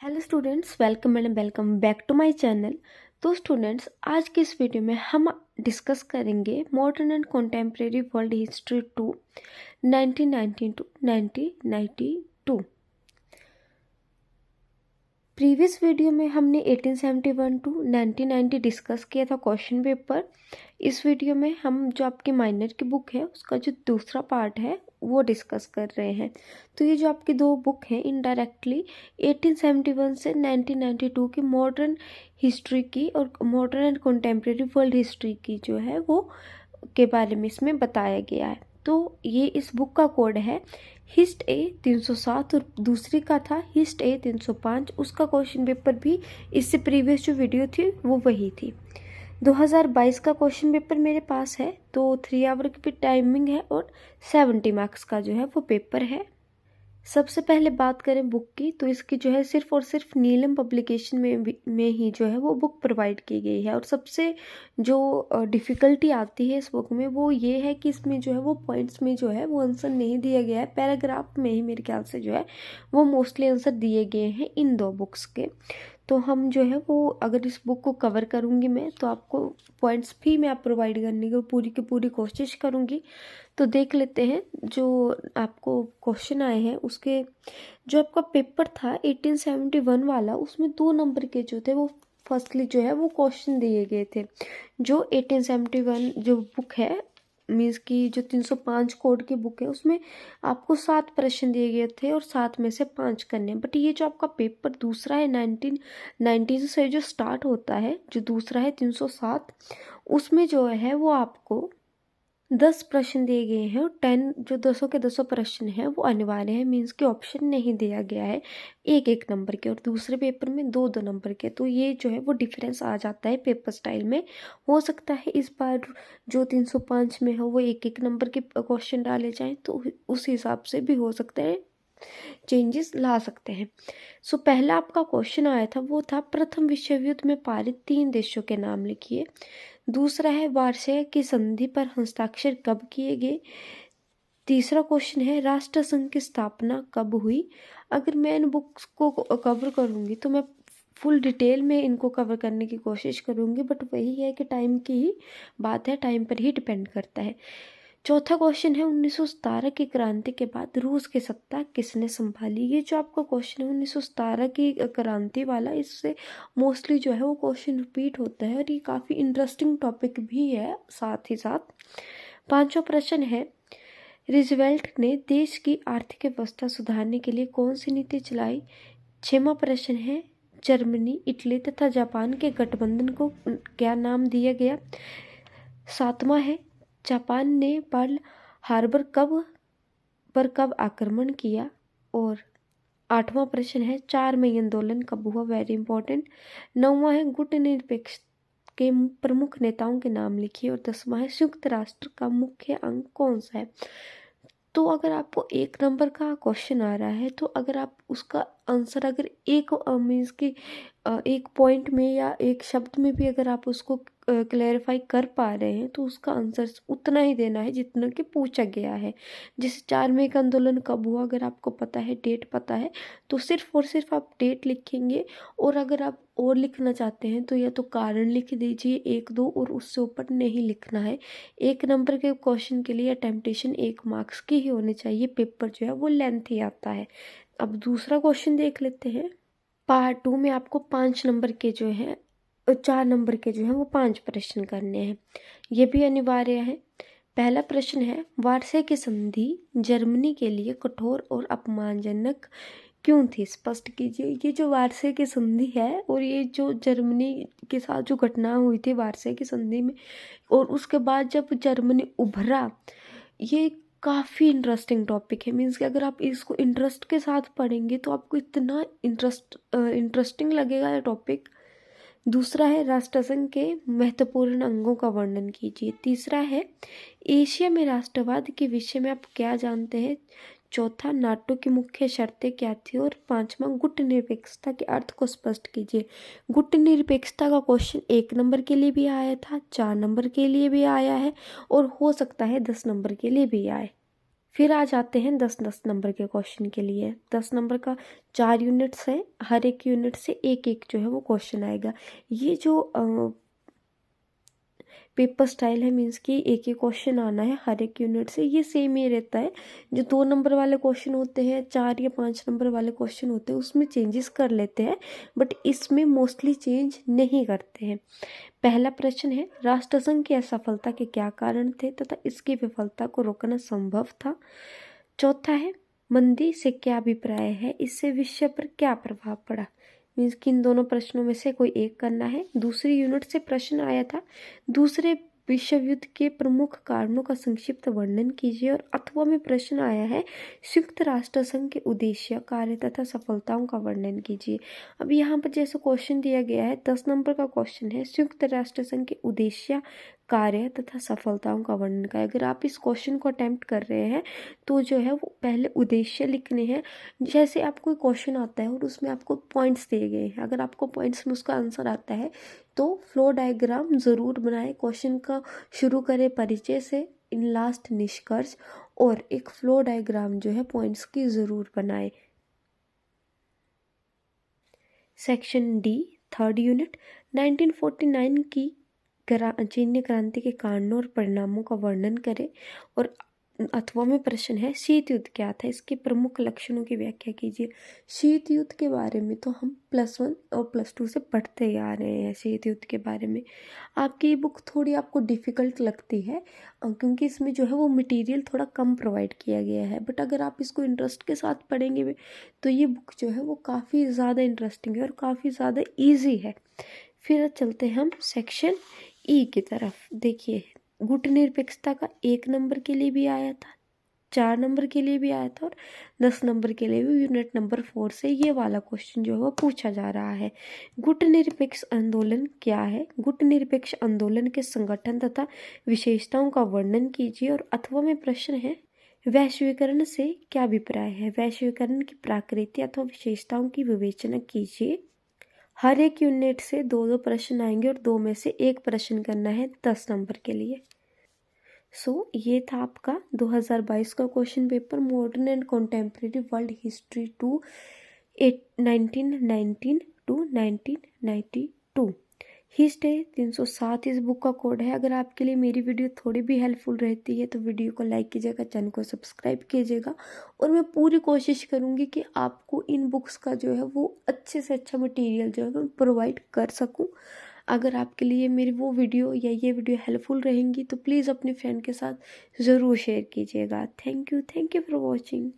Hello students, welcome and welcome back to my channel. तो students, आज की इस वीडियो में हम डिस्कस करेंगे modern and contemporary world history to 1919 to 1992। Previous video में हमने 1871 टू 1990 डिस्कस किया था क्वेश्चन पेपर। इस वीडियो में हम जो आपकी माइनर की बुक है उसका जो दूसरा पार्ट है वो डिस्कस कर रहे हैं। तो ये जो आपकी दो बुक हैं इनडायरेक्टली 1871 से 1992 की मॉडर्न हिस्ट्री की और modern and contemporary world history की जो है वो के बारे में इसमें बताया गया है। तो ये इस बुक का कोड है हिस्ट ए 307 और दूसरी का था हिस्ट ए 305। उसका क्वेश्चन पेपर भी इससे प्रीवियस जो वीडियो थी वो वही थी। 2022 का क्वेश्चन पेपर मेरे पास है, तो 3 आवर की भी टाइमिंग है और 70 मार्क्स का जो है वो पेपर है। सबसे पहले बात करें बुक की, तो इसकी जो है सिर्फ और सिर्फ नीलम पब्लिकेशन में ही जो है वो बुक प्रोवाइड की गई है। और सबसे जो डिफ़िकल्टी आती है इस बुक में वो ये है कि इसमें जो है वो पॉइंट्स में जो है वो आंसर नहीं दिया गया है, पैराग्राफ में ही मेरे ख्याल से जो है वो मोस्टली आंसर दिए गए हैं इन दो बुक्स के। तो हम जो है वो अगर इस बुक को कवर करूँगी मैं, तो आपको पॉइंट्स भी मैं आप प्रोवाइड करने की पूरी की पूरी कोशिश करूँगी। तो देख लेते हैं जो आपको क्वेश्चन आए हैं उसके। जो आपका पेपर था 1871 वाला, उसमें 2 नंबर के जो थे वो फर्स्टली जो है वो क्वेश्चन दिए गए थे। जो 1871 जो बुक है मीन्स की जो 305 कोड की बुक है उसमें आपको 7 प्रश्न दिए गए थे और 7 में से 5 करने हैं। बट ये जो आपका पेपर दूसरा है 1990 से जो स्टार्ट होता है, जो दूसरा है 307, उसमें जो है वो आपको 10 प्रश्न दिए गए हैं और 10 जो 10 के 10 प्रश्न हैं वो अनिवार्य है, मीन्स कि ऑप्शन नहीं दिया गया है एक एक नंबर के, और दूसरे पेपर में 2 नंबर के। तो ये जो है वो डिफरेंस आ जाता है पेपर स्टाइल में। हो सकता है इस बार जो 305 में हो वो एक एक नंबर के क्वेश्चन डाले जाएं, तो उस हिसाब से भी हो सकता है चेंजेस ला सकते हैं। सो पहला आपका क्वेश्चन आया था वो था प्रथम विश्व युद्ध में पारित 3 देशों के नाम लिखिए। दूसरा है वार्षिक की संधि पर हस्ताक्षर कब किए गए। तीसरा क्वेश्चन है राष्ट्र संघ की स्थापना कब हुई। अगर मैं इन बुक्स को कवर करूँगी तो मैं फुल डिटेल में इनको कवर करने की कोशिश करूँगी, बट वही है कि टाइम की ही बात है, टाइम पर ही डिपेंड करता है। चौथा क्वेश्चन है 1917 की क्रांति के बाद रूस की सत्ता किसने संभाली। ये जो आपका क्वेश्चन है 1917 की क्रांति वाला, इससे मोस्टली जो है वो क्वेश्चन रिपीट होता है और ये काफ़ी इंटरेस्टिंग टॉपिक भी है साथ ही साथ। पांचवा प्रश्न है रूजवेल्ट ने देश की आर्थिक व्यवस्था सुधारने के लिए कौन सी नीति चलाई। छठवां प्रश्न है जर्मनी, इटली तथा जापान के गठबंधन को क्या नाम दिया गया। सातवां है जापान ने पर्ल हार्बर कब आक्रमण किया। और आठवां प्रश्न है 4 मई आंदोलन कब हुआ, वेरी इंपॉर्टेंट। नौवां है गुटनिरपेक्ष के प्रमुख नेताओं के नाम लिखिए। और 10वां है संयुक्त राष्ट्र का मुख्य अंग कौन सा है। तो अगर आपको एक नंबर का क्वेश्चन आ रहा है, तो अगर आप उसका आंसर अगर एक मीन्स की एक पॉइंट में या एक शब्द में भी अगर आप उसको क्लैरिफाई कर पा रहे हैं, तो उसका आंसर उतना ही देना है जितना कि पूछा गया है। जैसे 4 मई का आंदोलन कब हुआ, अगर आपको पता है, डेट पता है, तो सिर्फ और सिर्फ आप डेट लिखेंगे। और अगर आप और लिखना चाहते हैं तो या तो कारण लिख दीजिए 1-2, और उससे ऊपर नहीं लिखना है। एक नंबर के क्वेश्चन के लिए टेम्पटेशन 1 मार्क्स की ही होनी चाहिए, पेपर जो है वो लेंथ ही आता है। अब दूसरा क्वेश्चन देख लेते हैं। पार्ट 2 में आपको 5 नंबर के जो है 4 नंबर के जो है वो 5 प्रश्न करने हैं, ये भी अनिवार्य है। पहला प्रश्न है वार्से की संधि जर्मनी के लिए कठोर और अपमानजनक क्यों थी, स्पष्ट कीजिए। ये जो वार्से की संधि है और ये जो जर्मनी के साथ जो घटना हुई थी वार्से की संधि में, और उसके बाद जब जर्मनी उभरा, ये काफ़ी इंटरेस्टिंग टॉपिक है। मीन्स कि अगर आप इसको इंटरेस्ट के साथ पढ़ेंगे तो आपको इतना इंटरेस्टिंग लगेगा ये टॉपिक। दूसरा है राष्ट्रसंघ के महत्वपूर्ण अंगों का वर्णन कीजिए। तीसरा है एशिया में राष्ट्रवाद के विषय में आप क्या जानते हैं। चौथा नाटो की मुख्य शर्तें क्या थी। और पांचवा गुट निरपेक्षता के अर्थ को स्पष्ट कीजिए। गुट निरपेक्षता का क्वेश्चन 1 नंबर के लिए भी आया था, 4 नंबर के लिए भी आया है, और हो सकता है 10 नंबर के लिए भी आए। फिर आ जाते हैं 10-10 नंबर के क्वेश्चन के लिए। 10 नंबर का 4 यूनिट्स है, हर एक यूनिट से एक एक जो है वो क्वेश्चन आएगा। ये जो पेपर स्टाइल है, मीन्स कि एक एक क्वेश्चन आना है हर एक यूनिट से, ये सेम ही रहता है। जो 2 नंबर वाले क्वेश्चन होते हैं, 4 या 5 नंबर वाले क्वेश्चन होते हैं, उसमें चेंजेस कर लेते हैं, बट इसमें मोस्टली चेंज नहीं करते हैं। पहला प्रश्न है, राष्ट्रसंघ की असफलता के क्या कारण थे तथा इसकी विफलता को रोकना संभव था। चौथा है, मंदी से क्या अभिप्राय है, इससे विषय पर क्या प्रभाव पड़ा। मीन्स कि इन दोनों प्रश्नों में से कोई एक करना है। दूसरी यूनिट से प्रश्न आया था, दूसरे विश्व युद्ध के प्रमुख कारणों का संक्षिप्त वर्णन कीजिए। और अथवा में प्रश्न आया है, संयुक्त राष्ट्र संघ के उद्देश्य, कार्य तथा सफलताओं का वर्णन कीजिए। अब यहाँ पर जैसे क्वेश्चन दिया गया है, 10 नंबर का क्वेश्चन है, संयुक्त राष्ट्र संघ के उद्देश्य, कार्य तथा सफलताओं का वर्णन का। अगर आप इस क्वेश्चन को अटेम्प्ट कर रहे हैं तो जो है वो पहले उद्देश्य लिखने हैं। जैसे आपको क्वेश्चन आता है और उसमें आपको पॉइंट्स दिए गए हैं, अगर आपको पॉइंट्स में उसका आंसर आता है तो फ्लो डायग्राम ज़रूर बनाएं। क्वेश्चन का शुरू करें परिचय से, इन लास्ट निष्कर्ष, और एक फ्लो डायग्राम जो है पॉइंट्स की ज़रूर बनाएं। सेक्शन डी, थर्ड यूनिट, 1949 की चीनी क्रांति के कारणों और परिणामों का वर्णन करें। और अथवा में प्रश्न है, शीत युद्ध क्या था, इसके प्रमुख लक्षणों की व्याख्या कीजिए। शीत युद्ध के बारे में तो हम +1 और +2 से पढ़ते ही आ रहे हैं। शीत युद्ध के बारे में आपकी ये बुक थोड़ी आपको डिफ़िकल्ट लगती है क्योंकि इसमें जो है वो मटेरियल थोड़ा कम प्रोवाइड किया गया है, बट अगर आप इसको इंटरेस्ट के साथ पढ़ेंगे तो ये बुक जो है वो काफ़ी ज़्यादा इंटरेस्टिंग है और काफ़ी ज़्यादा ईजी है। फिर चलते हैं हम सेक्शन ई की तरफ। देखिए, गुटनिरपेक्षता का 1 नंबर के लिए भी आया था, 4 नंबर के लिए भी आया था और 10 नंबर के लिए भी यूनिट नंबर 4 से ये वाला क्वेश्चन जो है वो पूछा जा रहा है। गुटनिरपेक्ष आंदोलन क्या है, गुटनिरपेक्ष आंदोलन के संगठन तथा विशेषताओं का वर्णन कीजिए। और अथवा में प्रश्न है, वैश्वीकरण से क्या अभिप्राय है, वैश्वीकरण की प्रकृति अथवा विशेषताओं की विवेचना कीजिए। हर एक यूनिट से 2-2 प्रश्न आएंगे और 2 में से 1 प्रश्न करना है 10 नंबर के लिए। ये था आपका 2022 का question paper, modern and contemporary world history to 1919 to 1992। History 307 इस बुक का कोड है। अगर आपके लिए मेरी वीडियो थोड़ी भी हेल्पफुल रहती है तो वीडियो को लाइक कीजिएगा, चैनल को सब्सक्राइब कीजिएगा, और मैं पूरी कोशिश करूँगी कि आपको इन बुक्स का जो है वो अच्छे से अच्छा मटेरियल जो है मैं प्रोवाइड कर सकूँ। अगर आपके लिए मेरी वो वीडियो या ये वीडियो हेल्पफुल रहेंगी तो प्लीज़ अपने फ्रेंड के साथ ज़रूर शेयर कीजिएगा। Thank you for watching.